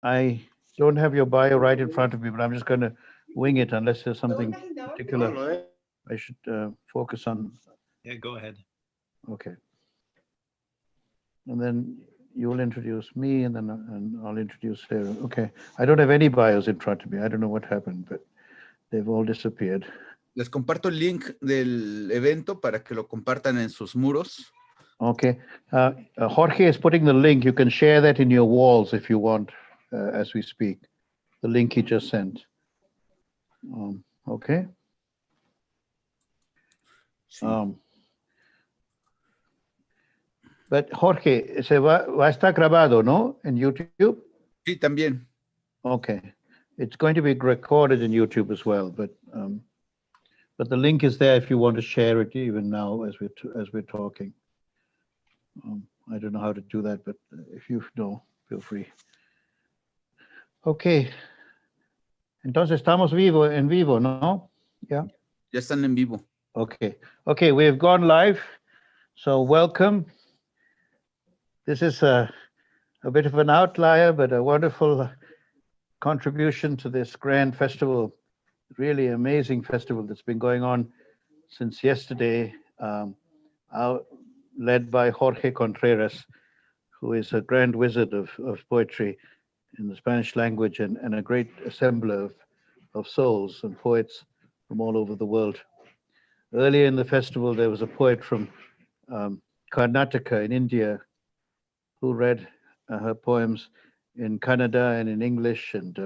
I don't have your bio right in front of me, but I'm just going to wing it unless there's something particular I should focus on. Yeah, go ahead. Okay. And then you'll introduce me, and then I'll introduce Sarah. Okay. I don't have any bios in front of me. I don't know what happened, but they've all disappeared. Les comparto el link del evento para que lo compartan en sus muros. Okay. Jorge is putting the link. You can share that in your walls if you want as we speak. The link he just sent. Okay. Sí. But Jorge, va a estar grabado, ¿no? En YouTube? Sí, también. Okay. It's going to be recorded in YouTube as well, but the link is there if you want to share it even now as we're talking. I don't know how to do that, but if you know, feel free. Okay. Entonces estamos en vivo, ¿no? Yeah. Ya están en vivo. Okay. Okay, we have gone live. So welcome. This is a bit of an outlier, but a wonderful contribution to this grand festival, really amazing festival that's been going on since yesterday, led by Jorge Contreras, who is a grand wizard of poetry in the Spanish language and a great assembler of souls and poets from all over the world. Earlier in the festival, there was a poet from Karnataka in India who read her poems in Kannada and in English and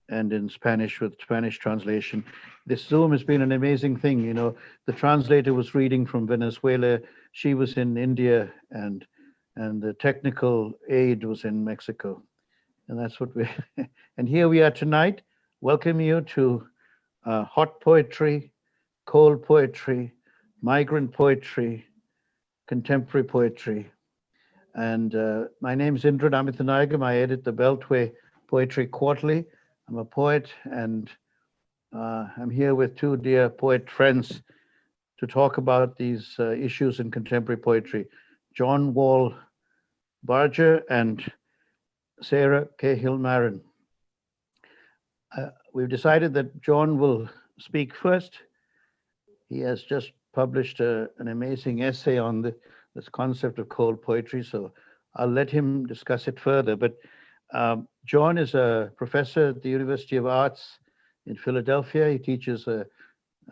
in Spanish with Spanish translation. This Zoom has been an amazing thing. You know, the translator was reading from Venezuela. She was in India, and the technical aid was in Mexico. And that's what we. And here we are tonight. Welcome you to hot poetry, cold poetry, migrant poetry, contemporary poetry. And my name is Indran Amirthanayagam. I edit the Beltway Poetry Quarterly. I'm a poet, and I'm here with two dear poet friends to talk about these issues in contemporary poetry. John Wall Barger and Sara Cahill Marron. We've decided that John will speak first. He has just published an amazing essay on this concept of cold poetry, so I'll let him discuss it further. But John is a professor at the University of Arts in Philadelphia. He teaches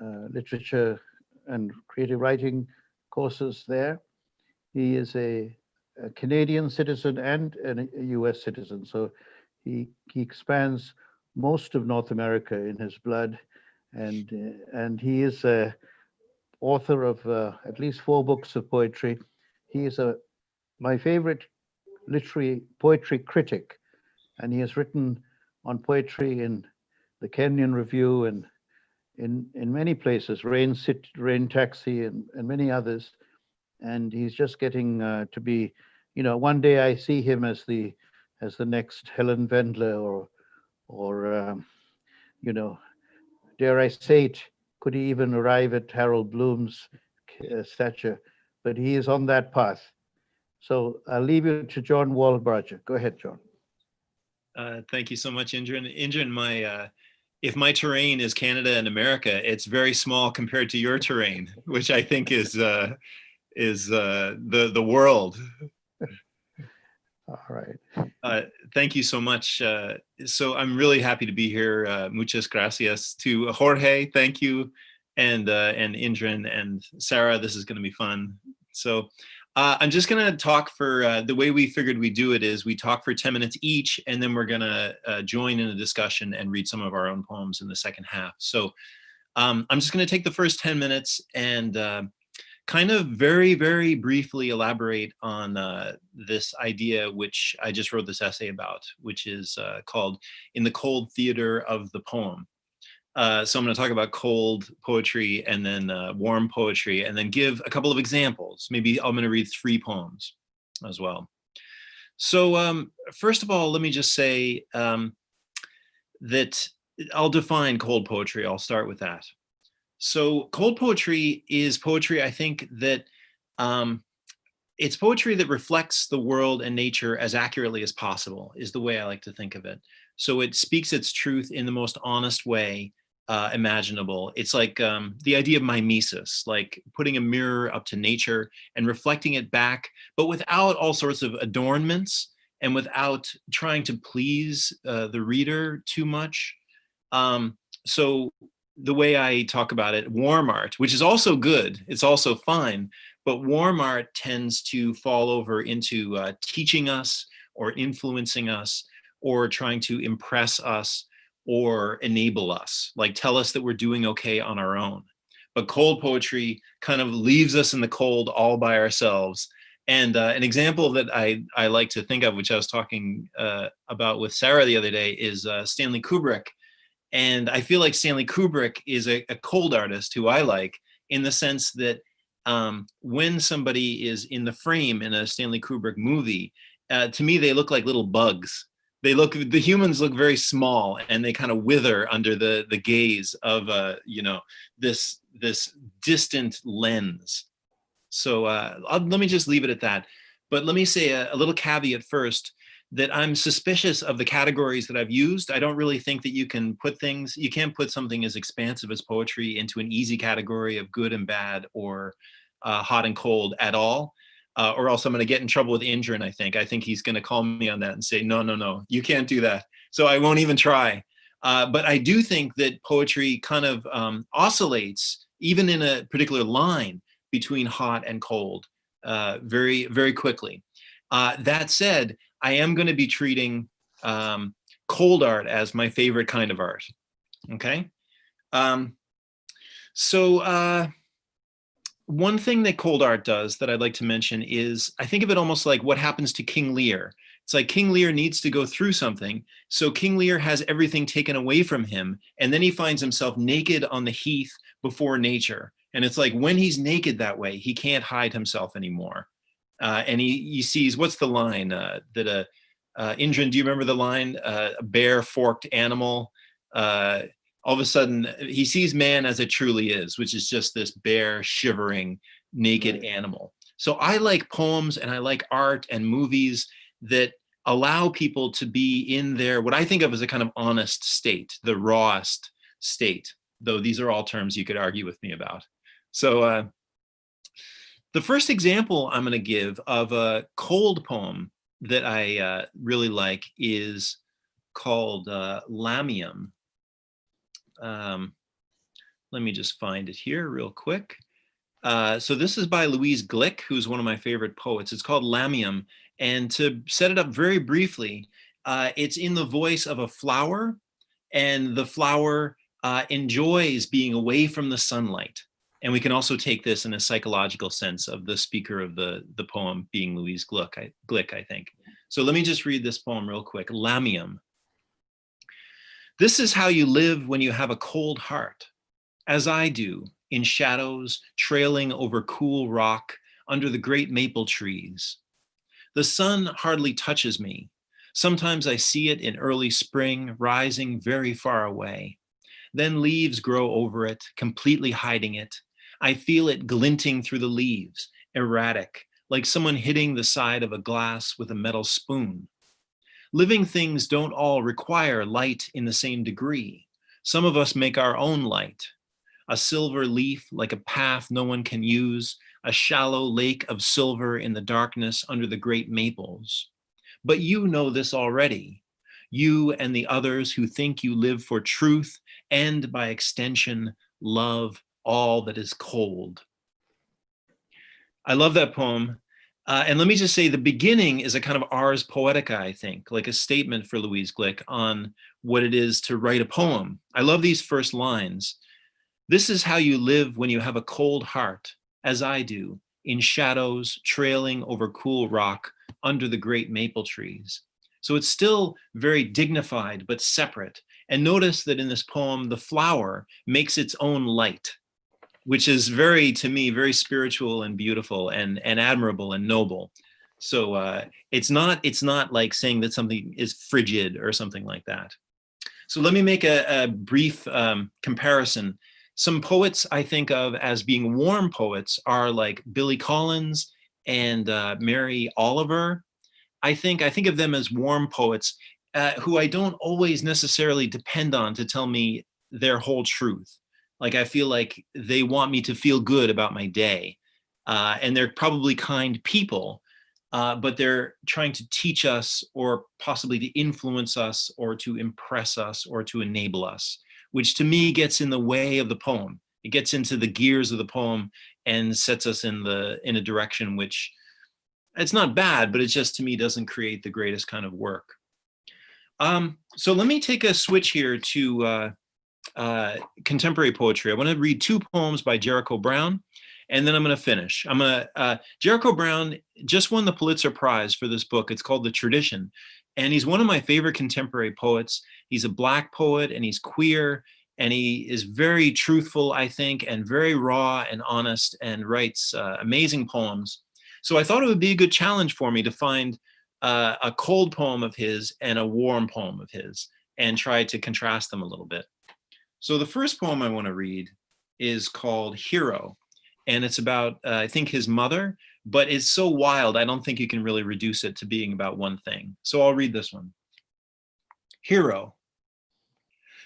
literature and creative writing courses there. He is a Canadian citizen and a US citizen, so he expands most of North America in his blood, and he is a author of at least 4 books of poetry. He is my favorite literary poetry critic, and he has written on poetry in the Kenyon Review and in many places, Rain Taxi and many others. And he's just getting to be, you know, one day I see him as the next Helen Wendler or you know, dare I say it, could he even arrive at Harold Bloom's stature? But he is on that path. So I'll leave you to John Wall Barger. Go ahead, John. Thank you so much, Indran. Indran, if my terrain is Canada and America, it's very small compared to your terrain, which I think is the world. All right. Thank you so much. So I'm really happy to be here. Muchas gracias to Jorge. Thank you, and Indran and Sara. This is going to be fun. So I'm just going to talk for the way we figured we'd do it is we talk for 10 minutes each, and then we're going to join in a discussion and read some of our own poems in the second half. So I'm just going to take the first 10 minutes and kind of very, very briefly elaborate on this idea, which I just wrote this essay about, which is called In the Cold Theater of the Poem. So I'm going to talk about cold poetry and then warm poetry, and then give a couple of examples. Maybe I'm going to read 3 poems as well. So first of all, let me just say that I'll define cold poetry. I'll start with that. So cold poetry is poetry, I think, that it's poetry that reflects the world and nature as accurately as possible, is the way I like to think of it. So it speaks its truth in the most honest way imaginable. It's like the idea of mimesis, like putting a mirror up to nature and reflecting it back, but without all sorts of adornments and without trying to please the reader too much. So the way I talk about it, warm art, which is also good, it's also fine, but warm art tends to fall over into teaching us or influencing us or trying to impress us or enable us, like tell us that we're doing okay on our own. But cold poetry kind of leaves us in the cold all by ourselves. And an example that I like to think of, which I was talking about with Sara the other day, is Stanley Kubrick. And I feel like Stanley Kubrick is a cold artist who I like, in the sense that when somebody is in the frame in a Stanley Kubrick movie, to me, they look like little bugs. The humans look very small, and they kind of wither under the gaze of, this distant lens. So let me just leave it at that. But let me say a little caveat first, that I'm suspicious of the categories that I've used. I don't really think that you can't put something as expansive as poetry into an easy category of good and bad, or hot and cold at all. Or else I'm going to get in trouble with Indran, I think. I think he's going to call me on that and say, no, you can't do that. So I won't even try. But I do think that poetry kind of oscillates, even in a particular line, between hot and cold very, very quickly. That said, I am going to be treating cold art as my favorite kind of art. Okay? One thing that cold art does that I'd like to mention is, I think of it almost like what happens to King Lear. It's like King Lear needs to go through something. So King Lear has everything taken away from him, and then he finds himself naked on the heath before nature. And it's like, when he's naked that way, he can't hide himself anymore. And he sees, what's the line that Indran, do you remember the line? A bare forked animal. All of a sudden, he sees man as it truly is, which is just this bare, shivering, naked animal. So I like poems, and I like art and movies that allow people to be in their, what I think of as a kind of honest state, the rawest state, though these are all terms you could argue with me about. So the first example I'm going to give of a cold poem that I really like is called Lamium. Let me just find it here real quick. So this is by Louise Glick, who's one of my favorite poets. It's called Lamium. And to set it up very briefly, it's in the voice of a flower, and the flower enjoys being away from the sunlight. And we can also take this in a psychological sense of the speaker of the poem being Louise Glick, I think. So let me just read this poem real quick. Lamium. This is how you live when you have a cold heart, as I do, in shadows, trailing over cool rock under the great maple trees. The sun hardly touches me. Sometimes I see it in early spring, rising very far away. Then leaves grow over it, completely hiding it. I feel it glinting through the leaves, erratic, like someone hitting the side of a glass with a metal spoon. Living things don't all require light in the same degree. Some of us make our own light. A silver leaf like a path no one can use, a shallow lake of silver in the darkness under the great maples. But you know this already. You and the others who think you live for truth and, by extension, love all that is cold. I love that poem. And let me just say, the beginning is a kind of ars poetica, I think, like a statement for Louise Glick on what it is to write a poem. I love these first lines. This is how you live when you have a cold heart, as I do, in shadows trailing over cool rock under the great maple trees. So it's still very dignified, but separate. And notice that in this poem, the flower makes its own light, which is very, to me, very spiritual and beautiful and admirable and noble. So it's not like saying that something is frigid or something like that. So let me make a brief comparison. Some poets I think of as being warm poets are like Billy Collins and Mary Oliver. I think of them as warm poets who I don't always necessarily depend on to tell me their whole truth. Like, I feel like they want me to feel good about my day. And they're probably kind people, but they're trying to teach us, or possibly to influence us, or to impress us, or to enable us, which to me gets in the way of the poem. It gets into the gears of the poem and sets us in a direction which, it's not bad, but it just, to me, doesn't create the greatest kind of work. So let me take a switch here to contemporary poetry. I want to read two poems by Jericho Brown, and then I'm going to finish. Jericho Brown just won the Pulitzer Prize for this book. It's called The Tradition, and he's one of my favorite contemporary poets. He's a Black poet, and he's queer, and he is very truthful, I think, and very raw and honest, and writes amazing poems. So I thought it would be a good challenge for me to find a cold poem of his and a warm poem of his, and try to contrast them a little bit. So the first poem I want to read is called Hero, and it's about, I think, his mother, but it's so wild, I don't think you can really reduce it to being about one thing. So I'll read this one. Hero.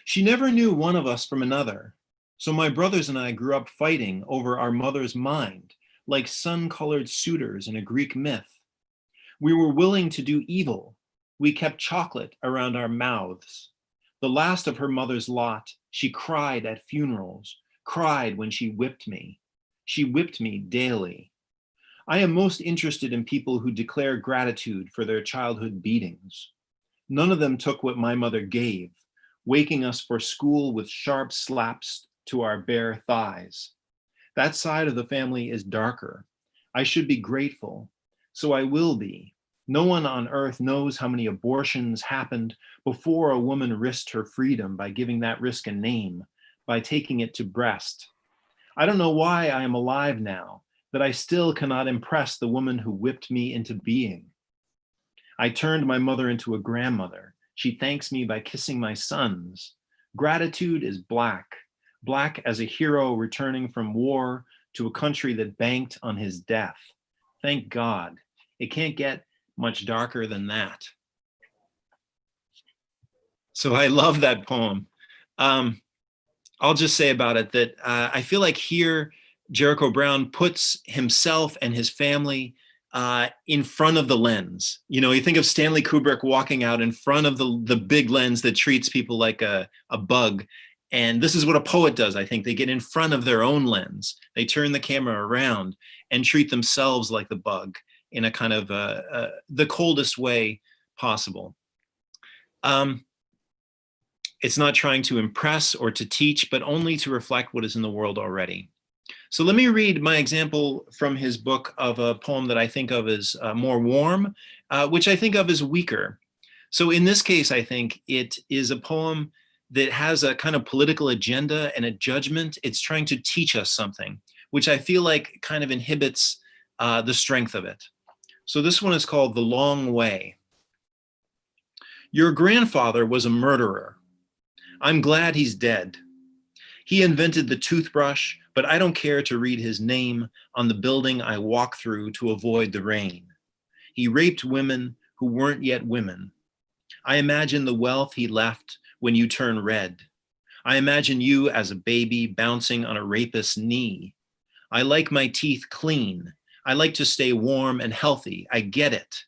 She never knew one of us from another, so my brothers and I grew up fighting over our mother's mind, like sun-colored suitors in a Greek myth. We were willing to do evil. We kept chocolate around our mouths. The last of her mother's lot, she cried at funerals, cried when she whipped me. She whipped me daily. I am most interested in people who declare gratitude for their childhood beatings. None of them took what my mother gave, waking us for school with sharp slaps to our bare thighs. That side of the family is darker. I should be grateful, so I will be. No one on earth knows how many abortions happened before a woman risked her freedom by giving that risk a name, by taking it to breast. I don't know why I am alive now, that I still cannot impress the woman who whipped me into being. I turned my mother into a grandmother. She thanks me by kissing my sons. Gratitude is black. Black as a hero returning from war to a country that banked on his death. Thank God. It can't get much darker than that. So I love that poem. I'll just say about it that I feel like here Jericho Brown puts himself and his family in front of the lens. You know, you think of Stanley Kubrick walking out in front of the big lens that treats people like a bug. And this is what a poet does, I think. They get in front of their own lens. They turn the camera around and treat themselves like the bug in a kind of the coldest way possible. It's not trying to impress or to teach, but only to reflect what is in the world already. So let me read my example from his book of a poem that I think of as more warm, which I think of as weaker. So in this case, I think it is a poem that has a kind of political agenda and a judgment. It's trying to teach us something, which I feel like kind of inhibits the strength of it. So this one is called The Long Way. Your grandfather was a murderer. I'm glad he's dead. He invented the toothbrush, but I don't care to read his name on the building I walk through to avoid the rain. He raped women who weren't yet women. I imagine the wealth he left when you turn red. I imagine you as a baby bouncing on a rapist's knee. I like my teeth clean. I like to stay warm and healthy. I get it.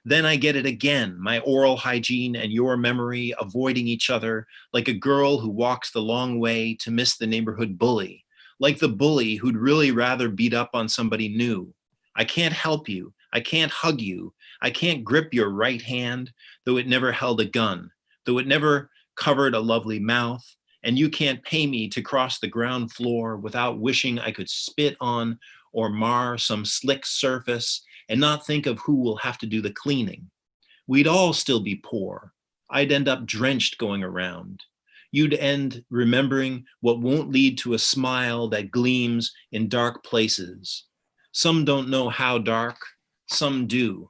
Then I get it again, my oral hygiene and your memory avoiding each other, like a girl who walks the long way to miss the neighborhood bully, like the bully who'd really rather beat up on somebody new. I can't help you. I can't hug you. I can't grip your right hand, though it never held a gun, though it never covered a lovely mouth, and you can't pay me to cross the ground floor without wishing I could spit on or mar some slick surface and not think of who will have to do the cleaning. We'd all still be poor. I'd end up drenched going around. You'd end remembering what won't lead to a smile that gleams in dark places. Some don't know how dark, some do.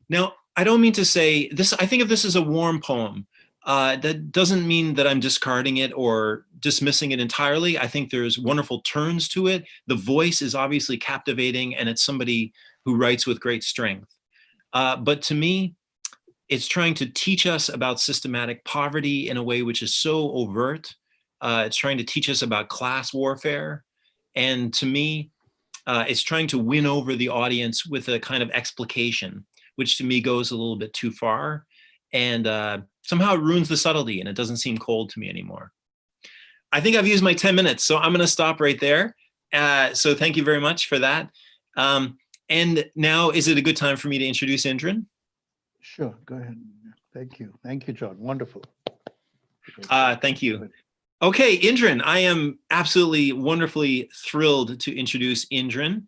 Now, I don't mean to say this, I think of this as a warm poem. That doesn't mean that I'm discarding it or dismissing it entirely. I think there's wonderful turns to it. The voice is obviously captivating, and it's somebody who writes with great strength. But to me, it's trying to teach us about systematic poverty in a way which is so overt. It's trying to teach us about class warfare. And to me, it's trying to win over the audience with a kind of explication, which to me goes a little bit too far. And somehow it ruins the subtlety, and it doesn't seem cold to me anymore. I think I've used my 10 minutes, so I'm going to stop right there. So thank you very much for that. And now, is it a good time for me to introduce Indran? Sure, go ahead. Thank you. Thank you, John. Wonderful. Thank you. Okay, Indran, I am absolutely wonderfully thrilled to introduce Indran.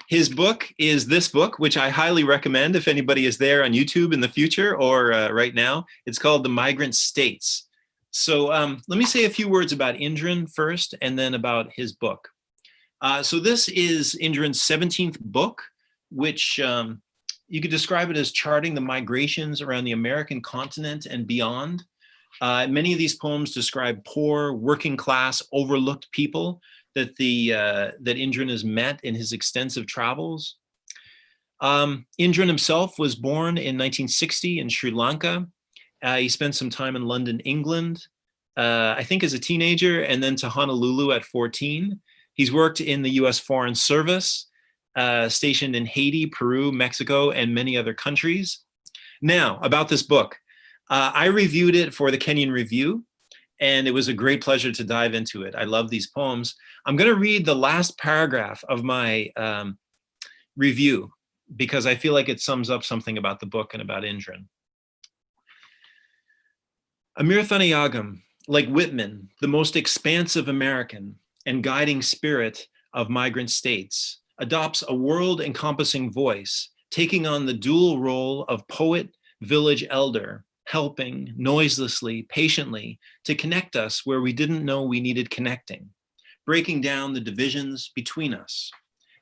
His book is this book, which I highly recommend if anybody is there on YouTube in the future or right now. It's called The Migrant States. So let me say a few words about Indran first, and then about his book. So this is Indran's 17th book, which you could describe it as charting the migrations around the American continent and beyond. Many of these poems describe poor, working class, overlooked people that that Indran has met in his extensive travels. Indran himself was born in 1960 in Sri Lanka. He spent some time in London, England, I think as a teenager, and then to Honolulu at 14. He's worked in the US Foreign Service, stationed in Haiti, Peru, Mexico, and many other countries. Now, about this book. I reviewed it for the Kenyan Review, and it was a great pleasure to dive into it. I love these poems. I'm going to read the last paragraph of my review because I feel like it sums up something about the book and about Indran. Amirthanayagam, like Whitman, the most expansive American and guiding spirit of migrant states, adopts a world-encompassing voice, taking on the dual role of poet, village elder, helping noiselessly, patiently to connect us where we didn't know we needed connecting, breaking down the divisions between us.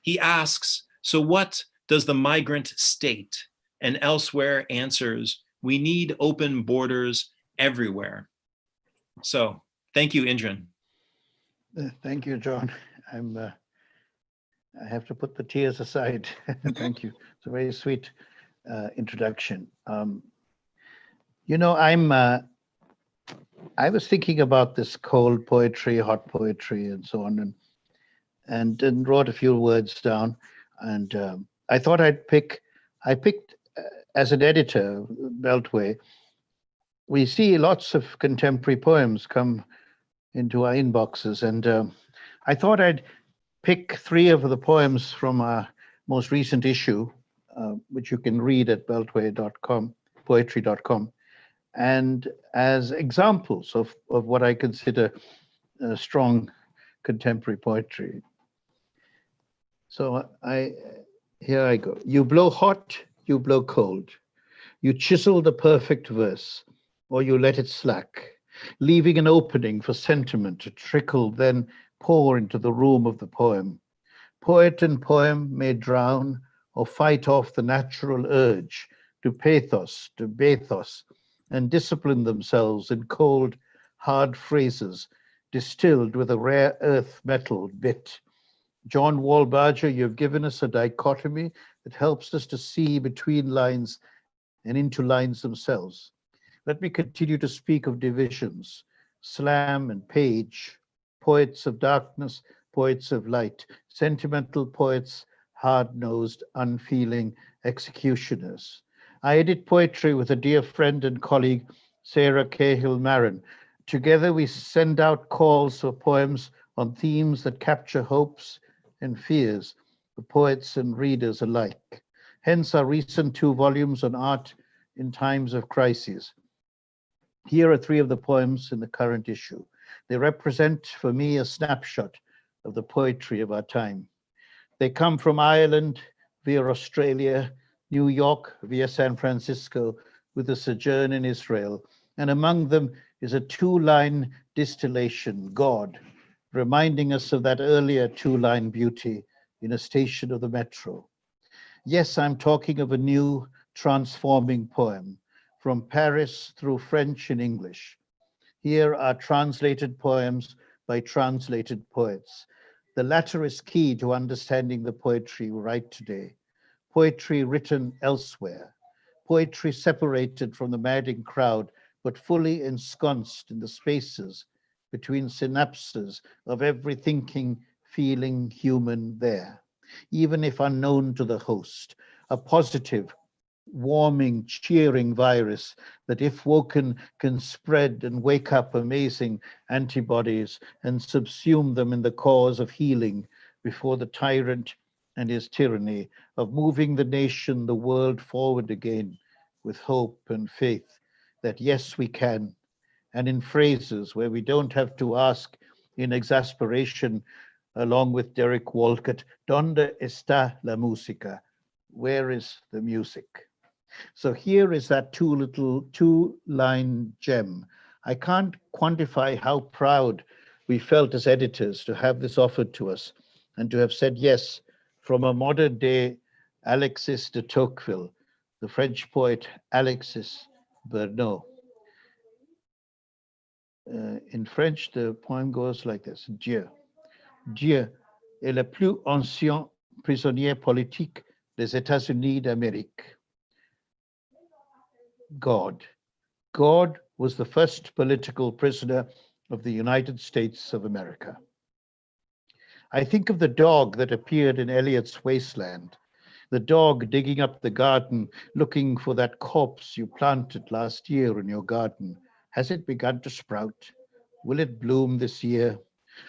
He asks, so what does the migrant state? And elsewhere answers, we need open borders everywhere. So thank you, Indran. Thank you, John. I have to put the tears aside. Thank you. It's a very sweet introduction. You know, I was thinking about this cold poetry, hot poetry, and so on, and wrote a few words down. And I thought I picked as an editor, Beltway, we see lots of contemporary poems come into our inboxes, and I thought I'd pick 3 of the poems from our most recent issue, which you can read at beltway.com, poetry.com. And as examples of what I consider strong contemporary poetry. So here I go. You blow hot, you blow cold. You chisel the perfect verse, or you let it slack, leaving an opening for sentiment to trickle, then pour into the room of the poem. Poet and poem may drown or fight off the natural urge to pathos, to bathos, and discipline themselves in cold, hard phrases distilled with a rare earth metal bit. John Wall Barger, you've given us a dichotomy that helps us to see between lines and into lines themselves. Let me continue to speak of divisions, Slam and Page, poets of darkness, poets of light, sentimental poets, hard-nosed, unfeeling executioners. I edit poetry with a dear friend and colleague, Sara Cahill Marron. Together we send out calls for poems on themes that capture hopes and fears for poets and readers alike. Hence our recent 2 volumes on art in times of crises. Here are 3 of the poems in the current issue. They represent for me a snapshot of the poetry of our time. They come from Ireland via Australia, New York via San Francisco, with a sojourn in Israel. And among them is a 2-line distillation, God, reminding us of that earlier 2-line beauty in a station of the metro. Yes, I'm talking of a new transforming poem from Paris through French and English. Here are translated poems by translated poets. The latter is key to understanding the poetry we write today. Poetry written elsewhere. Poetry separated from the madding crowd, but fully ensconced in the spaces between synapses of every thinking, feeling human there, even if unknown to the host, a positive, warming, cheering virus that, if woken, can spread and wake up amazing antibodies and subsume them in the cause of healing before the tyrant and his tyranny, of moving the nation, the world forward again with hope and faith that yes, we can, and in phrases where we don't have to ask in exasperation, along with Derek Walcott, ¿Dónde está la música? Where is the music? So here is that two-line gem. I can't quantify how proud we felt as editors to have this offered to us and to have said yes from a modern day Alexis de Tocqueville, the French poet Alexis Bernot. In French, the poem goes like this. Dieu. Dieu est le plus ancien prisonnier politique des États-Unis d'Amérique. God. God was the first political prisoner of the United States of America. I think of the dog that appeared in Eliot's Wasteland, the dog digging up the garden, looking for that corpse you planted last year in your garden. Has it begun to sprout? Will it bloom this year?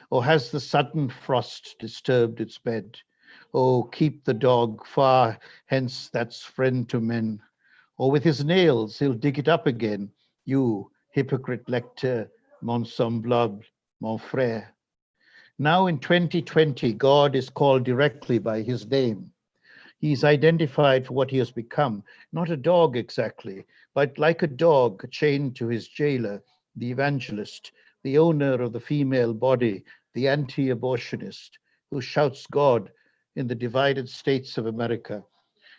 Or has the sudden frost disturbed its bed? Oh, keep the dog far hence, that's friend to men. Or with his nails he'll dig it up again. You, hypocrite lector, mon semblable, mon frère. Now in 2020, God is called directly by his name. He's identified for what he has become, not a dog exactly, but like a dog chained to his jailer, the evangelist, the owner of the female body, the anti-abortionist, who shouts God in the divided states of America,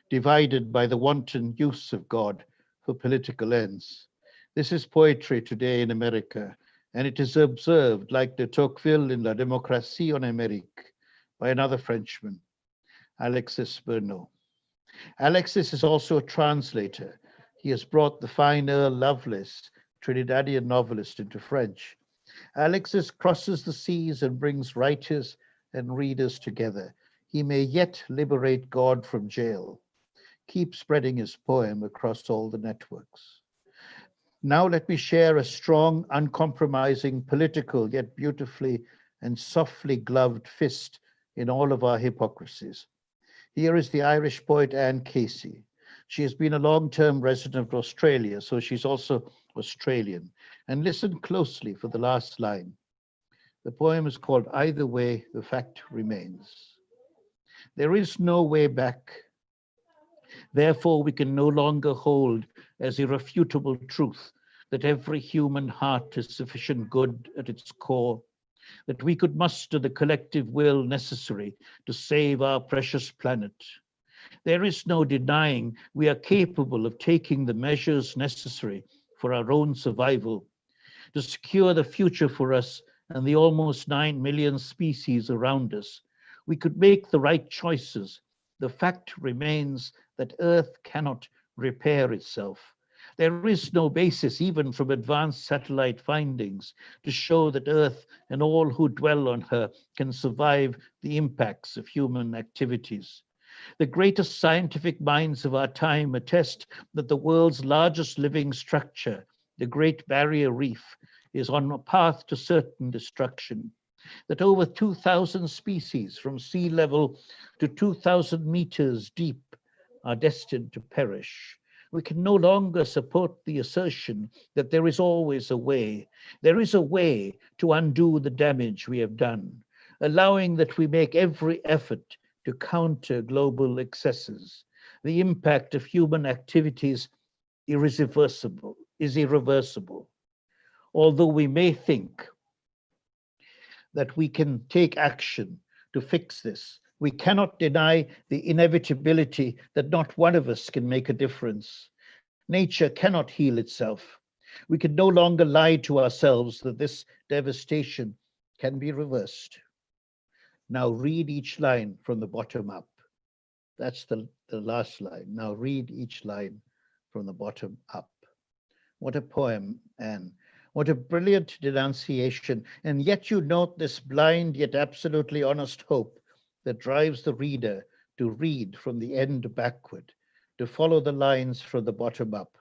divided by the wanton use of God for political ends. This is poetry today in America, and it is observed like de Tocqueville in La Démocratie en Amérique by another Frenchman, Alexis Bernot. Alexis is also a translator. He has brought the fine Earl Lovelace, Trinidadian novelist, into French. Alexis crosses the seas and brings writers and readers together. He may yet liberate God from jail. Keep spreading his poem across all the networks. Now let me share a strong, uncompromising, political, yet beautifully and softly gloved fist in all of our hypocrisies. Here is the Irish poet Anne Casey. She has been a long-term resident of Australia, so she's also Australian. And listen closely for the last line. The poem is called Either Way, the Fact Remains. There is no way back. Therefore, we can no longer hold as irrefutable truth that every human heart is sufficient good at its core, that we could muster the collective will necessary to save our precious planet. There is no denying we are capable of taking the measures necessary for our own survival, to secure the future for us and the almost 9 million species around us. We could make the right choices. The fact remains that Earth cannot repair itself. There is no basis, even from advanced satellite findings, to show that Earth and all who dwell on her can survive the impacts of human activities. The greatest scientific minds of our time attest that the world's largest living structure, the Great Barrier Reef, is on a path to certain destruction, that over 2,000 species from sea level to 2,000 meters deep are destined to perish. We can no longer support the assertion that there is always a way. There is a way to undo the damage we have done, allowing that we make every effort to counter global excesses. The impact of human activities is irreversible. Although we may think that we can take action to fix this, we cannot deny the inevitability that not one of us can make a difference. Nature cannot heal itself. We can no longer lie to ourselves that this devastation can be reversed. Now read each line from the bottom up. That's the last line. Now read each line from the bottom up. What a poem, Anne. What a brilliant denunciation. And yet you note this blind yet absolutely honest hope that drives the reader to read from the end backward, to follow the lines from the bottom up.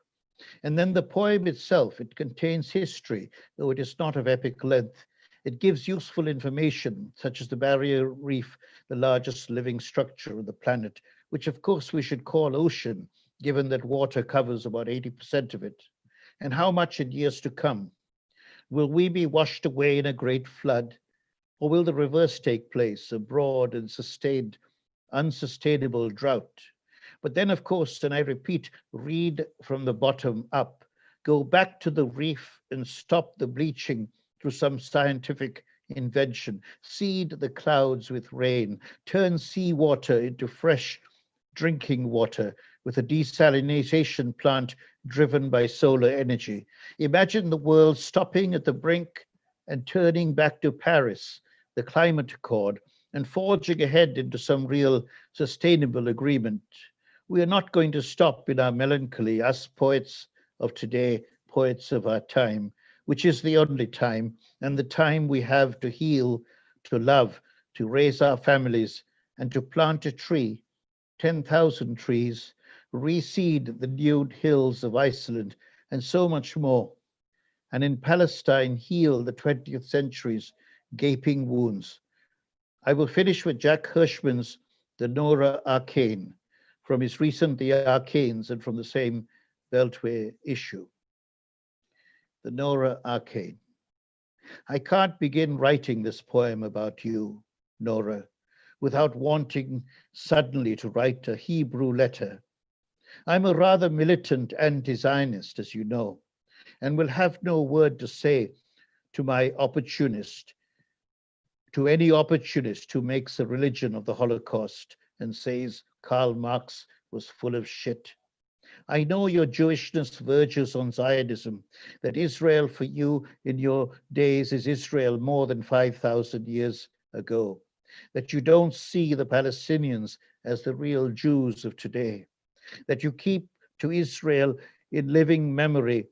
And then the poem itself, it contains history, though it is not of epic length. It gives useful information, such as the barrier reef, the largest living structure on the planet, which of course we should call ocean, given that water covers about 80% of it. And how much in years to come? Will we be washed away in a great flood? Or will the reverse take place, a broad and sustained, unsustainable drought? But then, of course, and I repeat, read from the bottom up. Go back to the reef and stop the bleaching through some scientific invention. Seed the clouds with rain. Turn seawater into fresh drinking water with a desalination plant driven by solar energy. Imagine the world stopping at the brink and turning back to Paris, the climate accord, and forging ahead into some real sustainable agreement. We are not going to stop in our melancholy, us poets of today, poets of our time, which is the only time, and the time we have to heal, to love, to raise our families, and to plant a tree, 10,000 trees, reseed the nude hills of Iceland, and so much more. And in Palestine, heal the 20th century's gaping wounds. I will finish with Jack Hirschman's The Nora Arcane, from his recent The Arcanes and from the same Beltway issue. The Nora Arcane. I can't begin writing this poem about you, Nora, without wanting suddenly to write a Hebrew letter. I'm a rather militant anti-Zionist, as you know, and will have no word to say to my opportunist, to any opportunist who makes a religion of the Holocaust and says Karl Marx was full of shit. I know your Jewishness verges on Zionism, that Israel for you in your days is Israel more than 5,000 years ago, that you don't see the Palestinians as the real Jews of today, that you keep to Israel in living memory,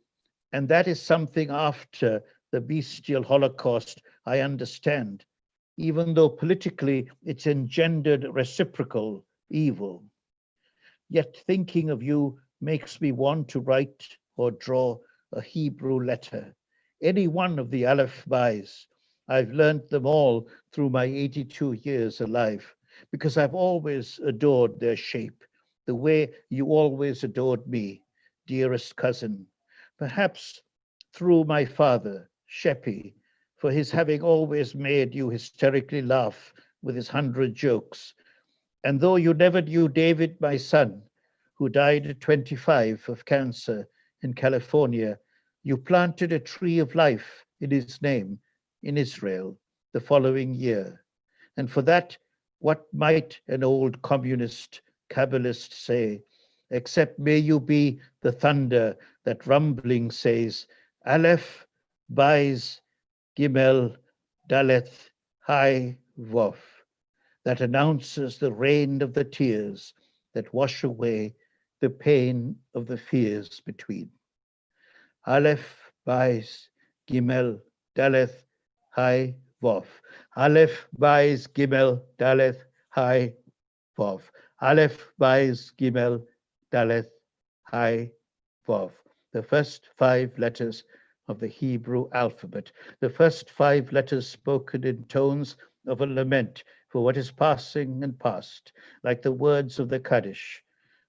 and that is something after the bestial Holocaust I understand, even though politically it's engendered reciprocal evil. Yet thinking of you makes me want to write or draw a Hebrew letter, any one of the Aleph Bais. I've learned them all through my 82 years alive, because I've always adored their shape, the way you always adored me, dearest cousin. Perhaps through my father, Sheppy, for his having always made you hysterically laugh with his 100 jokes. And though you never knew David, my son, who died at 25 of cancer in California, you planted a tree of life in his name in Israel the following year. And for that, what might an old communist Kabbalist say, except may you be the thunder that rumbling says, Aleph, Bais, Gimel, Daleth, Hai, Vof, that announces the rain of the tears that wash away the pain of the fears between. Aleph, Bais, Gimel, Daleth, Hai, Vof. Aleph, Bais, Gimel, Daleth, Hai, Vof. Aleph, Bais, Gimel, Daleth, Hai, Vof. The first 5 letters of the Hebrew alphabet, the first 5 letters spoken in tones of a lament for what is passing and past, like the words of the Kaddish.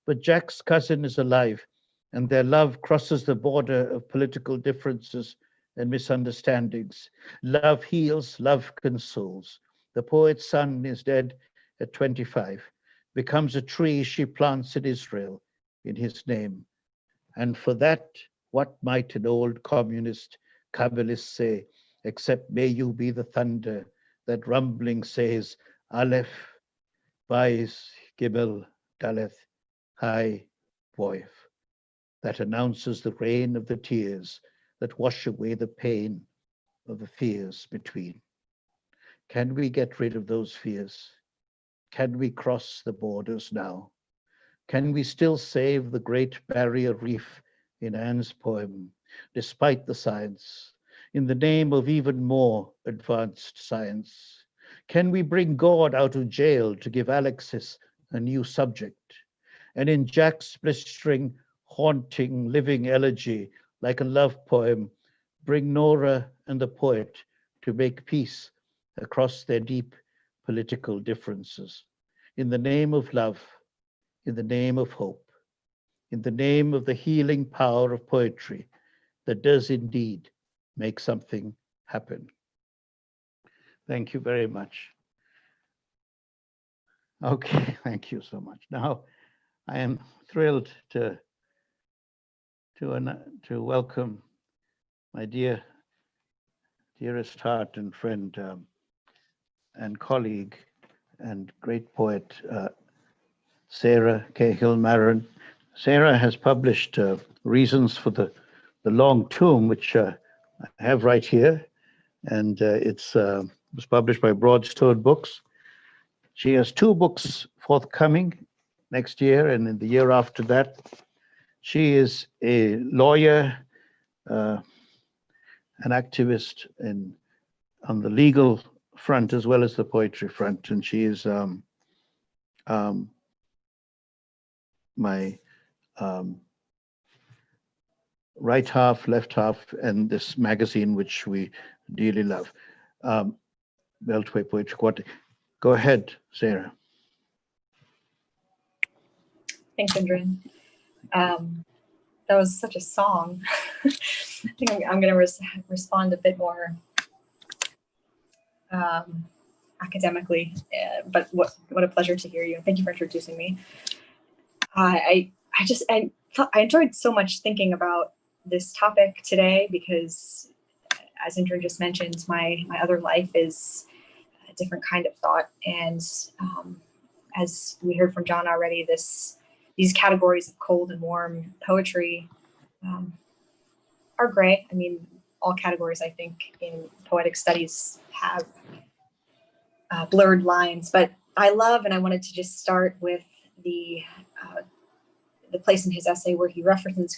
But Jack's cousin is alive, and their love crosses the border of political differences and misunderstandings. Love heals, love consoles. The poet's son is dead at 25, becomes a tree she plants in Israel in his name. And for that, what might an old communist Kabbalist say, except may you be the thunder that rumbling says, Aleph, Bais, Gimel, Daleth, Hai, Voif, that announces the rain of the tears that wash away the pain of the fears between? Can we get rid of those fears? Can we cross the borders now? Can we still save the Great Barrier Reef in Anne's poem, despite the science, in the name of even more advanced science? Can we bring God out of jail to give Alexis a new subject? And in Jack's blistering, haunting, living elegy, like a love poem, bring Nora and the poet to make peace across their deep political differences. In the name of love, in the name of hope, in the name of the healing power of poetry that does indeed make something happen. Thank you very much. Okay, thank you so much. Now, I am thrilled to welcome my dearest heart and friend and colleague and great poet, Sara Cahill Marron. Sara has published Reasons for the Long Tomb, which I have right here, and it was published by Broadstone Books. She has 2 books forthcoming next year and in the year after that. She is a lawyer, an activist on the legal front as well as the poetry front, and she is my right half, left half, and this magazine which we dearly love, Beltway Poetry Quartet. Go ahead, Sara. Thanks, Indran. That was such a song. I think I'm going to respond a bit more academically, but what a pleasure to hear you. Thank you for introducing me. I enjoyed so much thinking about this topic today because, as Indran just mentioned, my other life is a different kind of thought, and as we heard from John already, these categories of cold and warm poetry are gray. I mean, all categories, I think, in poetic studies have blurred lines, but I love, and I wanted to just start with the place in his essay where he references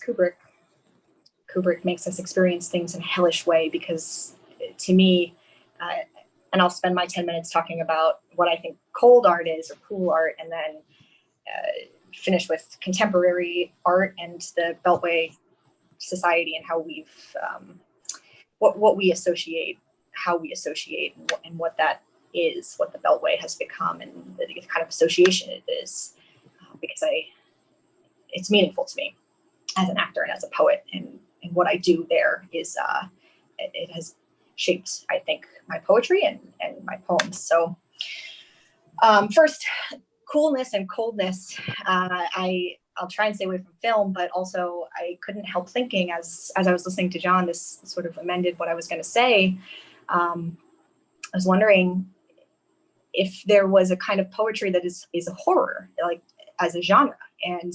Kubrick. Kubrick makes us experience things in a hellish way because, to me, and I'll spend my 10 minutes talking about what I think cold art is or cool art, and then finish with contemporary art and the Beltway Society and how we've what we associate, how we associate, and what that is, what the Beltway has become, and the kind of association it is, because it's meaningful to me as an actor and as a poet, and what I do there is it has shaped, I think, my poetry and my poems. So first, coolness and coldness. I'll try and stay away from film, but also I couldn't help thinking as I was listening to John, this sort of amended what I was going to say. I was wondering if there was a kind of poetry that is a horror, like as a genre, and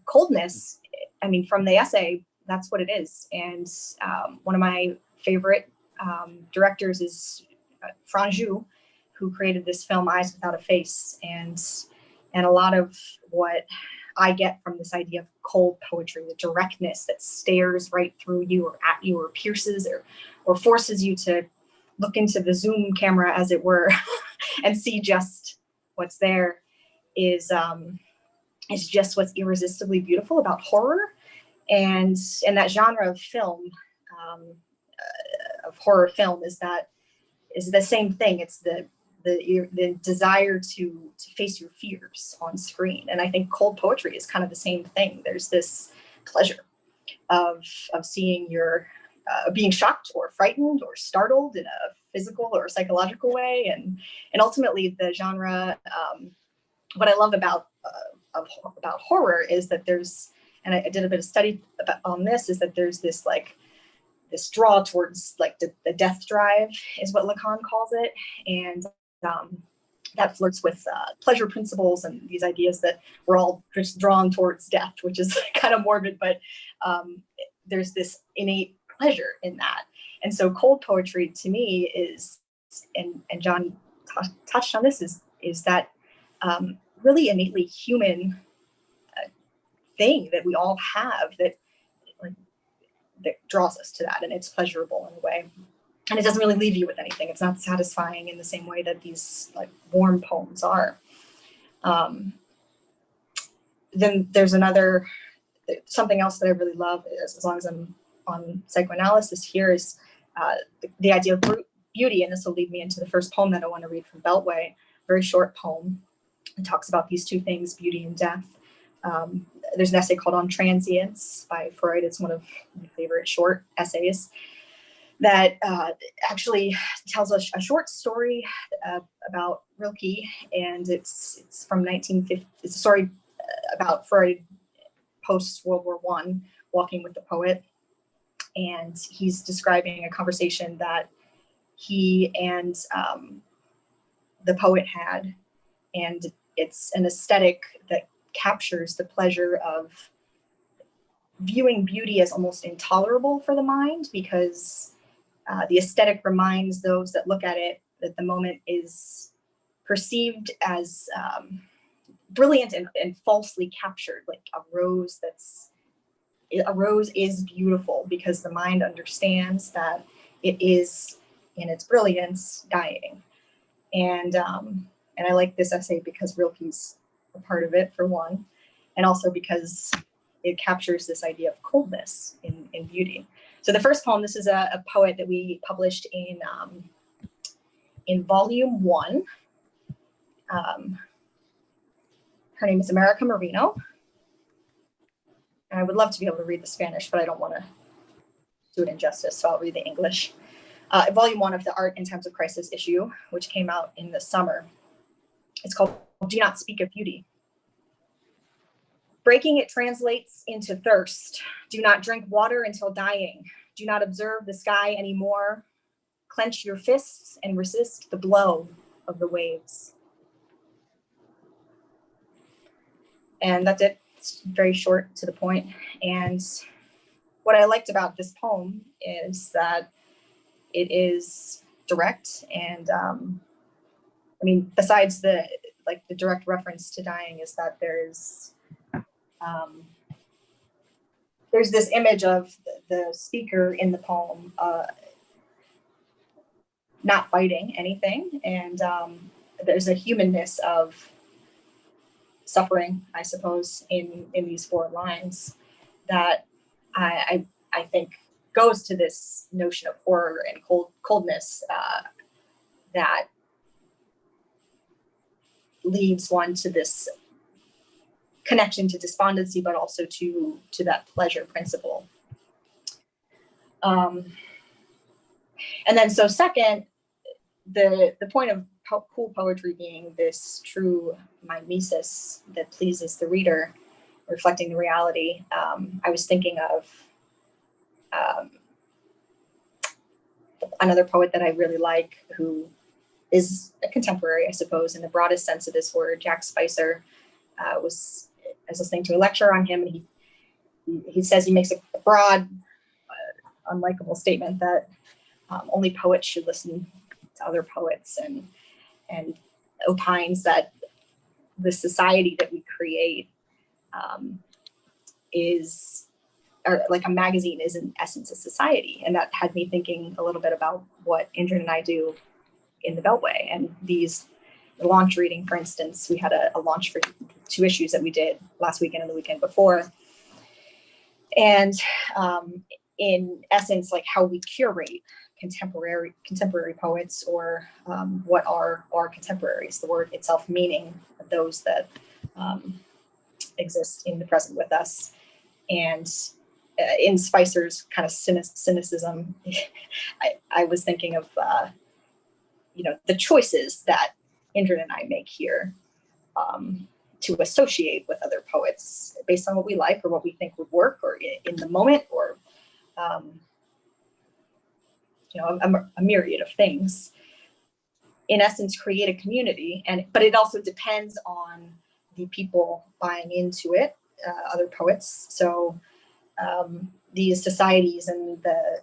coldness. I mean, from the essay, that's what it is. And one of my favorite directors is Franju, who created this film Eyes Without a Face, and a lot of what I get from this idea of cold poetry, the directness that stares right through you or at you or pierces or forces you to look into the Zoom camera, as it were, and see just what's there, is just what's irresistibly beautiful about horror, and that genre of film, of horror film, is the same thing. It's the desire to face your fears on screen. And I think cold poetry is kind of the same thing. There's this pleasure of seeing your being shocked or frightened or startled in a physical or psychological way. And ultimately the genre, what I love about horror is that there's, and I did a bit of study on this, is that there's this draw towards the death drive is what Lacan calls it. And that flirts with pleasure principles and these ideas that we're all just drawn towards death, which is kind of morbid, but there's this innate pleasure in that. And so cold poetry to me is, and John touched on this, is that really innately human thing that we all have that draws us to that, and it's pleasurable in a way. And it doesn't really leave you with anything. It's not satisfying in the same way that these like warm poems are. Then there's something else that I really love, as long as I'm on psychoanalysis here, is the idea of beauty. And this will lead me into the first poem that I want to read from Beltway, very short poem. It talks about these two things, beauty and death. There's an essay called On Transience by Freud. It's one of my favorite short essays that actually tells us a short story about Rilke, and it's from 1950. It's a story about Freud post World War I, walking with the poet, and he's describing a conversation that he and the poet had, and it's an aesthetic that captures the pleasure of viewing beauty as almost intolerable for the mind, because the aesthetic reminds those that look at it that the moment is perceived as brilliant and falsely captured, like a rose is beautiful because the mind understands that it is in its brilliance dying. And I like this essay because Rilke's a part of it, for one, and also because it captures this idea of coldness in beauty. So the first poem, this is a poet that we published in volume 1. Her name is America Marino. And I would love to be able to read the Spanish, but I don't want to do it injustice, so I'll read the English. Volume 1 of the Art in Times of Crisis issue, which came out in the summer. It's called Do Not Speak of Beauty. Breaking it translates into thirst. Do not drink water until dying. Do not observe the sky anymore. Clench your fists and resist the blow of the waves. And that's it. It's very short, to the point. And what I liked about this poem is that it is direct, and I mean, besides the direct reference to dying, is that there's this image of the speaker in the poem not fighting anything, and there's a humanness of suffering, I suppose, in these 4 lines that I think goes to this notion of horror and coldness that leads one to this connection to despondency, but also to that pleasure principle. And then, so second, the point of cool poetry being this true mimesis that pleases the reader, reflecting the reality. I was thinking of another poet that I really like, who is a contemporary, I suppose, in the broadest sense of this word, Jack Spicer. I was listening to a lecture on him, and he says, he makes a broad, unlikable statement that only poets should listen to other poets, and opines that the society that we create or like a magazine is in essence a society. And that had me thinking a little bit about what Indran and I do in the Beltway. And the launch reading, for instance, we had a launch for 2 issues that we did last weekend and the weekend before. And in essence, like how we curate contemporary poets, or what are contemporaries, the word itself meaning those that exist in the present with us. And in Spicer's kind of cynicism, I was thinking of the choices that Indran and I make here to associate with other poets based on what we like or what we think would work, or in the moment, or a myriad of things. In essence, create a community, but it also depends on the people buying into it, other poets. So these societies and the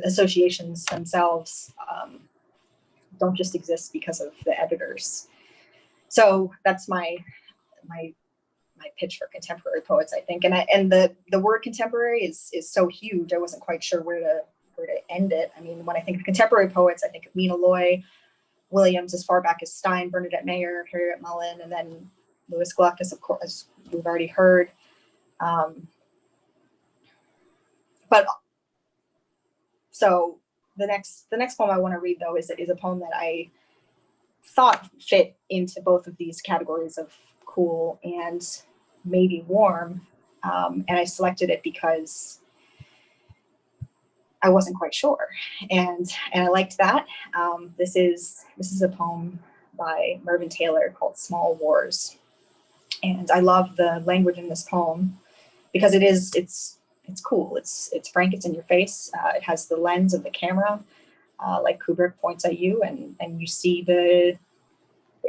associations themselves don't just exist because of the editors. So that's my pitch for contemporary poets, I think. And the word contemporary is so huge. I wasn't quite sure where to end it. I mean, when I think of contemporary poets, I think of Mina Loy, Williams as far back as Stein, Bernadette Mayer, Harriet Mullen, and then Louis Gluck, of course, as we've already heard. But so the next poem I want to read, though, is a poem that I thought fit into both of these categories of cool and maybe warm, and I selected it because I wasn't quite sure, and I liked that. This is a poem by Mervyn Taylor called "Small Wars," and I love the language in this poem because it's cool. It's frank. It's in your face. It has the lens of the camera, like Kubrick points at you, and you see the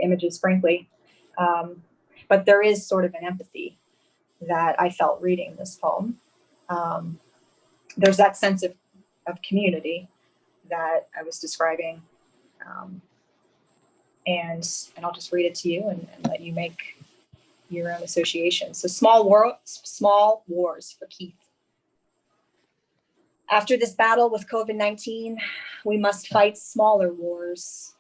images frankly. But there is sort of an empathy that I felt reading this poem. There's that sense of community that I was describing. And I'll just read it to you and let you make your own association. So small wars for Keith. After this battle with COVID-19, we must fight smaller wars.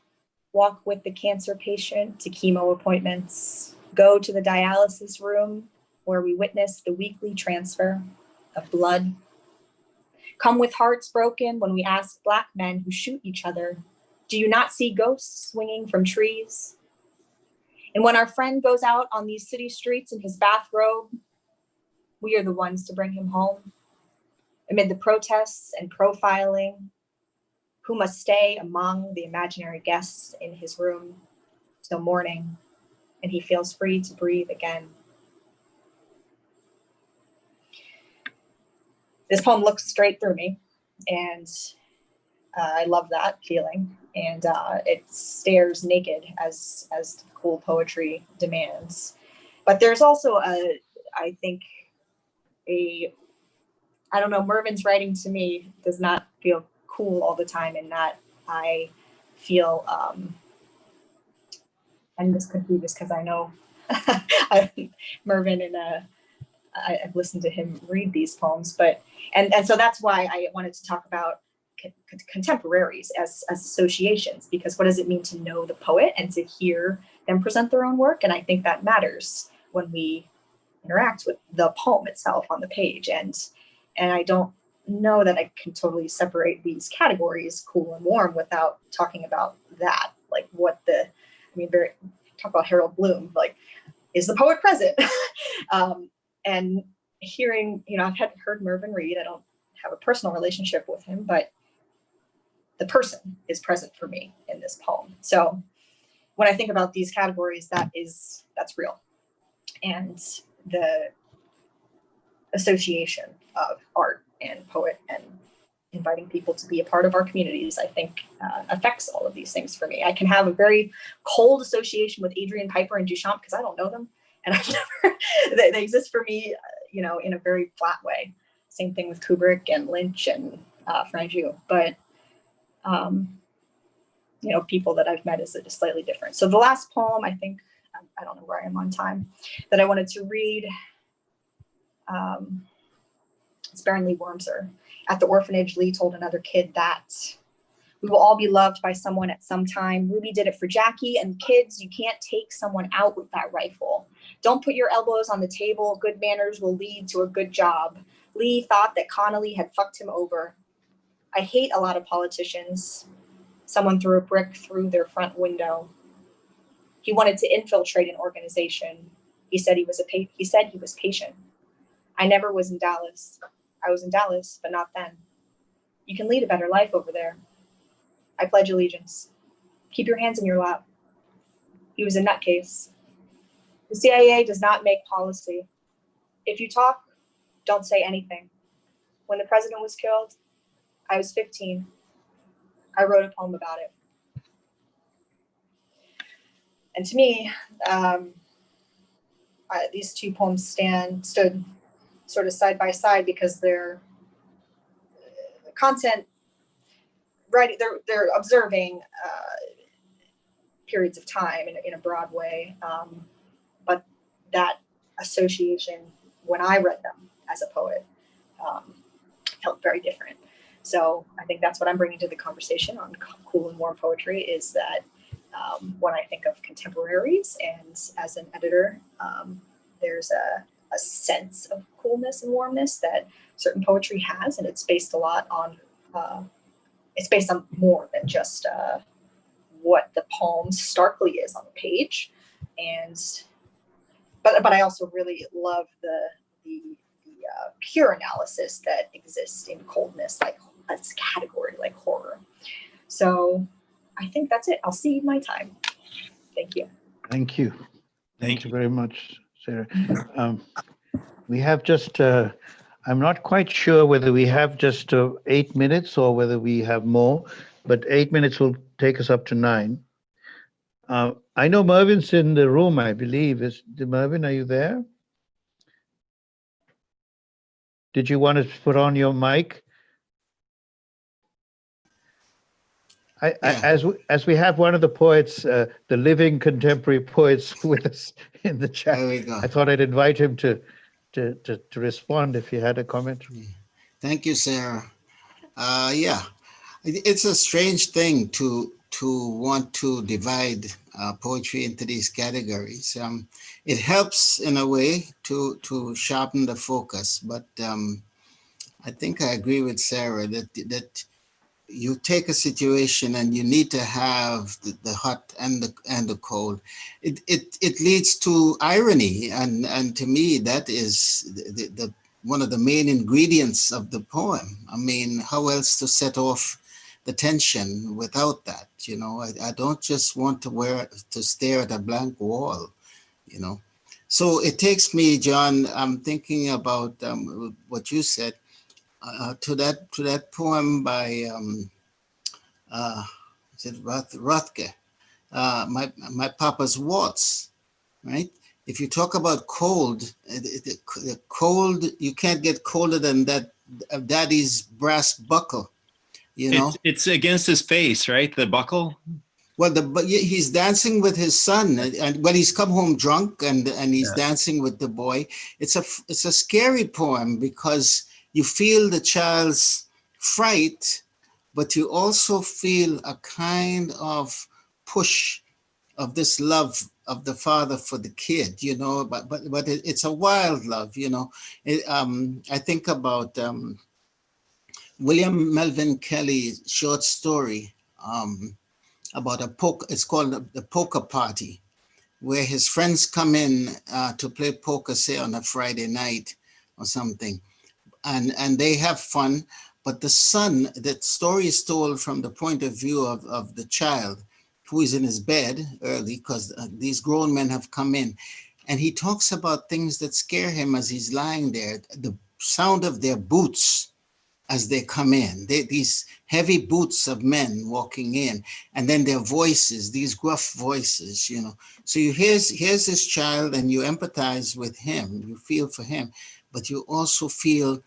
Walk with the cancer patient to chemo appointments. Go to the dialysis room where we witness the weekly transfer of blood. Come with hearts broken when we ask Black men who shoot each other, do you not see ghosts swinging from trees? And when our friend goes out on these city streets in his bathrobe, we are the ones to bring him home. Amid the protests and profiling, who must stay among the imaginary guests in his room till morning, and he feels free to breathe again. This poem looks straight through me, and I love that feeling. And it stares naked as cool poetry demands. But there's also I don't know, Mervyn's writing to me does not feel cool all the time, in that I feel, and this could be just because I know Mervyn, and I've listened to him read these poems, but and so that's why I wanted to talk about contemporaries as associations, because what does it mean to know the poet and to hear them present their own work? And I think that matters when we interact with the poem itself on the page. And I don't know that I can totally separate these categories, cool and warm, without talking about that. Like talk about Harold Bloom, like, is the poet present? And hearing, I've heard Mervyn read. I don't have a personal relationship with him, but the person is present for me in this poem. So when I think about these categories, that's real. And the association of art and poet and inviting people to be a part of our communities, I think affects all of these things for me. I can have a very cold association with Adrian Piper and Duchamp because I don't know them. And they exist for me, in a very flat way. Same thing with Kubrick and Lynch and Franju. But, people that I've met is slightly different. So the last poem, I think, I don't know where I am on time, that I wanted to read, it's Baron Lee Wormser. At the orphanage, Lee told another kid that we will all be loved by someone at some time. Ruby did it for Jackie, and kids, you can't take someone out with that rifle. Don't put your elbows on the table. Good manners will lead to a good job. Lee thought that Connolly had fucked him over. I hate a lot of politicians. Someone threw a brick through their front window. He wanted to infiltrate an organization. He said he was patient. I never was in Dallas. I was in Dallas, but not then. You can lead a better life over there. I pledge allegiance. Keep your hands in your lap. He was a nutcase. The CIA does not make policy. If you talk, don't say anything. When the president was killed, I was 15. I wrote a poem about it. And to me, these two poems stood sort of side by side because they're content, right? They're observing periods of time in a broad way, but that association, when I read them as a poet, felt very different. So I think that's what I'm bringing to the conversation on cool and warm poetry, is that when I think of contemporaries and as an editor, there's a sense of coolness and warmness that certain poetry has, and it's based a lot on, it's based on more than just what the poem starkly is on the page. But I also really love the pure analysis that exists in coldness, like as a category, like horror. So I think that's it. I'll cede my time. Thank you. Thank you. Thank you very much, Sarah. We have just, I'm not quite sure whether we have just 8 minutes or whether we have more, but 8 minutes will take us up to 9. I know Mervin's in the room, I believe. Mervin, are you there? Did you want to put on your mic? As we have one of the poets, the living contemporary poets with us in the chat, There we go. I thought I'd invite him to respond if you had a comment. Thank you, Sarah. Yeah, it's a strange thing to want to divide poetry into these categories. It helps in a way to sharpen the focus, but I think I agree with Sarah that you take a situation and you need to have the hot and the cold. It leads to irony, and to me that is the one of the main ingredients of the poem. I mean, how else to set off the tension without that? You know, I don't just want to stare at a blank wall, you know. So it takes me, John, I'm thinking about what you said, to that poem by is it Rothke, my Papa's Waltz, right? If you talk about cold, the cold, you can't get colder than that daddy's brass buckle, you know? It's against his face, right? The buckle? Well, he's dancing with his son, and when he's come home drunk and he's dancing with the boy. It's a scary poem because you feel the child's fright, but you also feel a kind of push of this love of the father for the kid, you know, but it's a wild love, you know. I think about William Melvin Kelly's short story about it's called The Poker Party, where his friends come in to play poker, say on a Friday night or something, and they have fun. But the son, that story is told from the point of view of the child, who is in his bed early because these grown men have come in. And he talks about things that scare him as he's lying there, the sound of their boots as they come in, these heavy boots of men walking in, and then their voices, these gruff voices, you know. So here's this child and you empathize with him, you feel for him, but you also feel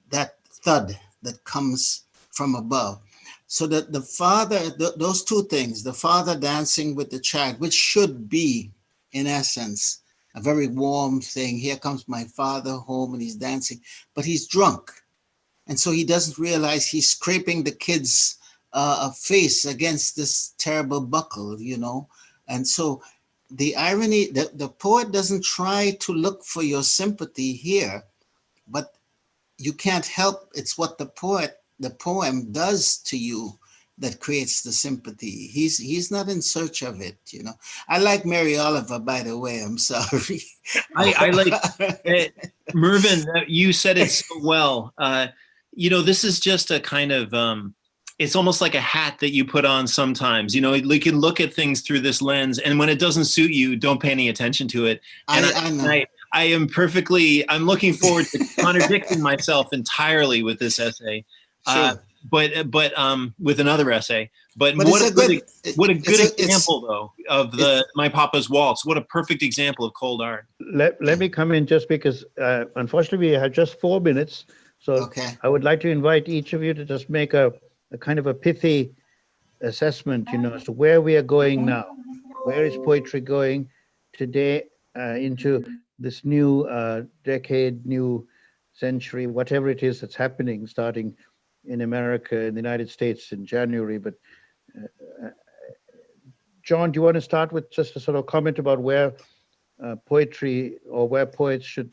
that thud that comes from above. So that the father, those two things, the father dancing with the child, which should be, in essence, a very warm thing. Here comes my father home and he's dancing, but he's drunk. And so he doesn't realize he's scraping the kid's face against this terrible buckle, you know? And so the irony, the poet doesn't try to look for your sympathy here, but you can't help, it's what the poem does to you that creates the sympathy. He's not in search of it, you know. I like Mary Oliver, by the way, I'm sorry. I like, Mervin, you said it so well. You know, this is just a kind of, it's almost like a hat that you put on sometimes, you know, you can look at things through this lens, and when it doesn't suit you, don't pay any attention to it. And I know. I'm looking forward to contradicting myself entirely with this essay. Sure. with another essay. But But what it's a a good, good. what a it's good a- it's- example though of the My Papa's Waltz. What a perfect example of cold art. Let me come in just because unfortunately we have just 4 minutes. So Okay. I would like to invite each of you to just make a kind of a pithy assessment, as to where we are going now. Where is poetry going today into this new decade, new century, whatever it is that's happening, starting in America, in the United States in January. But John, do you want to start with just a sort of comment about where poetry or where poets should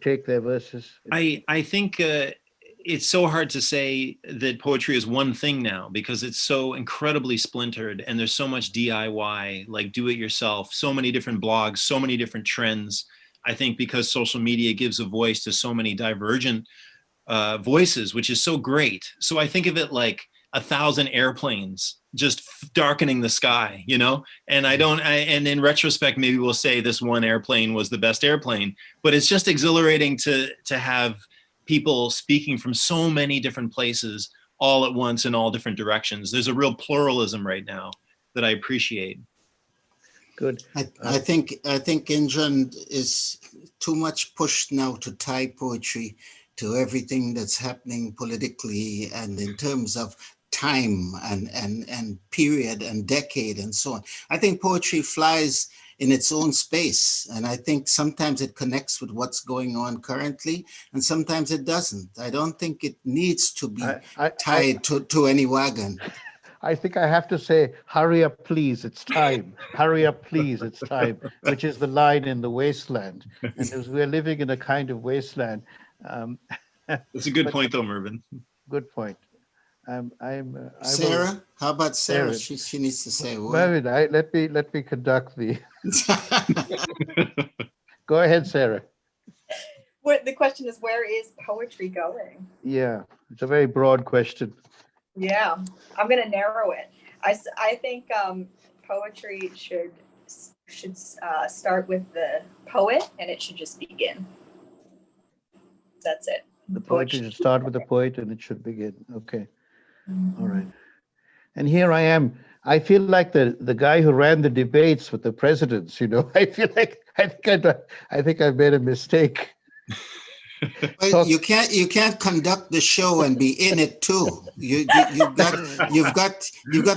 take their verses? I think it's so hard to say that poetry is one thing now because it's so incredibly splintered and there's so much DIY, like do it yourself, so many different blogs, so many different trends. I think because social media gives a voice to so many divergent voices, which is so great. So I think of it like 1,000 airplanes just darkening the sky, and and in retrospect, maybe we'll say this one airplane was the best airplane, but it's just exhilarating to have people speaking from so many different places all at once in all different directions. There's a real pluralism right now that I appreciate. Good. I think Indran is too much pushed now to tie poetry to everything that's happening politically and in terms of time and period and decade and so on. I think poetry flies in its own space. And I think sometimes it connects with what's going on currently and sometimes it doesn't. I don't think it needs to be tied to any wagon. I think I have to say, hurry up, please, it's time. Hurry up, please, it's time, which is the line in The Wasteland. And as we're living in a kind of wasteland. That's a good point though, Mervyn. Good point. Sarah, how about Sarah? She needs to say a word. Mervyn, let me conduct the. Go ahead, Sarah. The question is, where is poetry going? Yeah, it's a very broad question. Yeah, I'm going to narrow it. I think poetry should start with the poet, and it should just begin. That's it. The poetry should start with the poet, and it should begin. Okay. All right. And here I am. I feel like the guy who ran the debates with the presidents. I feel like I think I made a mistake. But you can't conduct the show and be in it too. You've got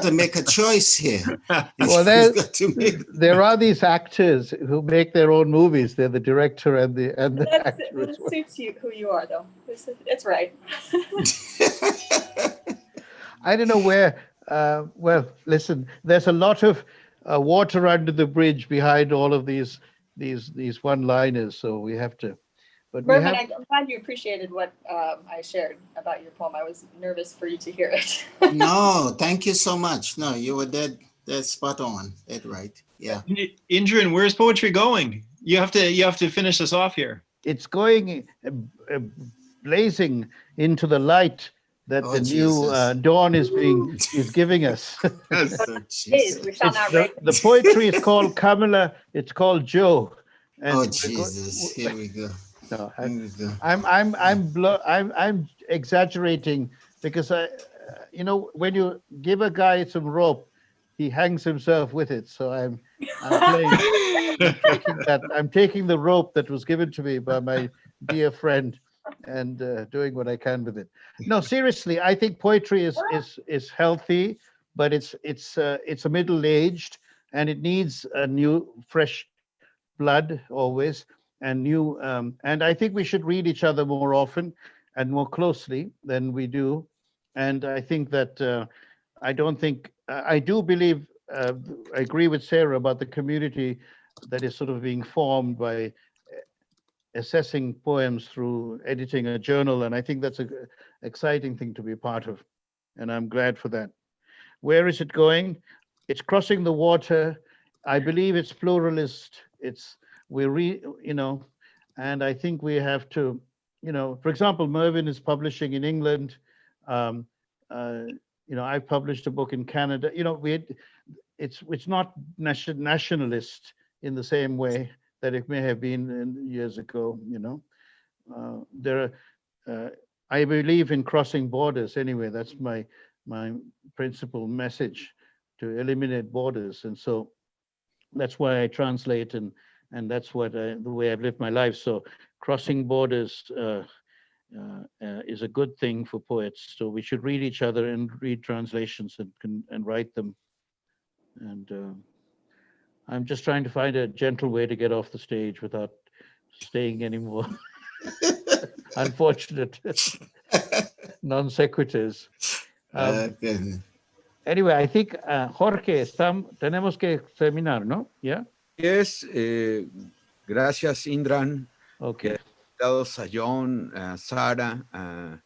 to make a choice here. Well, there are these actors who make their own movies. They're the director and the actor. It suits you who you are, though. It's right. I don't know where. Well, listen. There's a lot of water under the bridge behind all of these one-liners. So we have to. But Mervyn, I'm glad you appreciated what I shared about your poem. I was nervous for you to hear it. No, thank you so much. No, you were dead spot on. Dead right. Yeah. Indran, where's poetry going? You have to finish us off here. It's going blazing into the light that the new dawn is giving us. We shall not the poetry is called Kamala. It's called Joe. And Jesus! Here we go. No, I'm exaggerating because when you give a guy some rope, he hangs himself with it. So I'm taking the rope that was given to me by my dear friend and doing what I can with it. No, seriously, I think poetry is healthy, but it's a middle-aged and it needs a new, fresh blood always. And I think we should read each other more often and more closely than we do. And I think that I do believe, I agree with Sarah about the community that is sort of being formed by assessing poems through editing a journal. And I think that's an exciting thing to be part of. And I'm glad for that. Where is it going? It's crossing the water. I believe it's pluralist. And I think we have to, for example, Mervyn is publishing in England. I published a book in Canada. It's not nationalist in the same way that it may have been years ago. There are I believe in crossing borders anyway. That's my principal message, to eliminate borders. And so that's why I translate, and that's what the way I've lived my life. So crossing borders is a good thing for poets. So we should read each other and read translations and write them. And I'm just trying to find a gentle way to get off the stage without staying anymore. Unfortunate non sequiturs. Okay. Anyway, I think Jorge, tenemos que terminar, ¿no? Yeah. Yes, gracias, Indran. Okay. Invitados a John, a Sara, a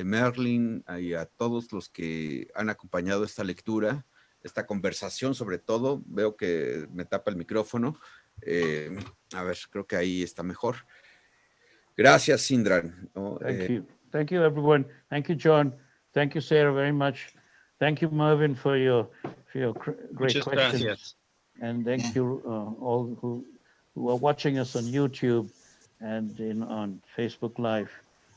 Merlin y a todos los que han acompañado esta lectura, esta conversación sobre todo. Veo que me tapa el micrófono. A ver, creo que ahí está mejor. Gracias, Indran. Thank you. Thank you, everyone. Thank you, John. Thank you, Sarah, very much. Thank you, Mervyn, for your great Muchas questions. gracias. And thank you all who are watching us on YouTube and on Facebook Live.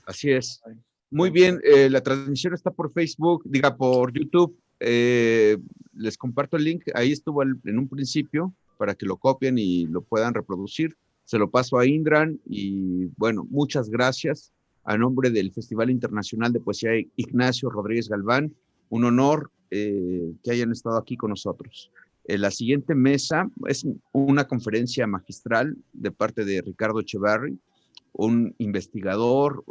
Así es. Muy bien, la transmisión está por Facebook, por YouTube. Les comparto el link, ahí estuvo en un principio para que lo copien y lo puedan reproducir. Se lo paso a Indran y bueno, muchas gracias a nombre del Festival Internacional de Poesía Ignacio Rodríguez Galván. Un honor que hayan estado aquí con nosotros. La siguiente mesa es una conferencia magistral de parte de Ricardo Echevarri, un investigador,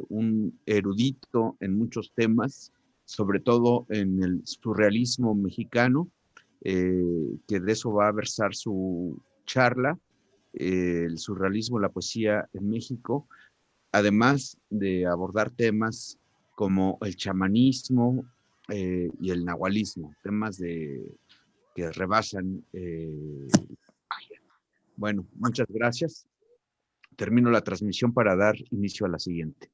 un erudito en muchos temas, sobre todo en el surrealismo mexicano, que de eso va a versar su charla, el surrealismo, la poesía en México, además de abordar temas como el chamanismo y el nahualismo, temas que rebasan magia. Bueno, muchas gracias. Termino la transmisión para dar inicio a la siguiente.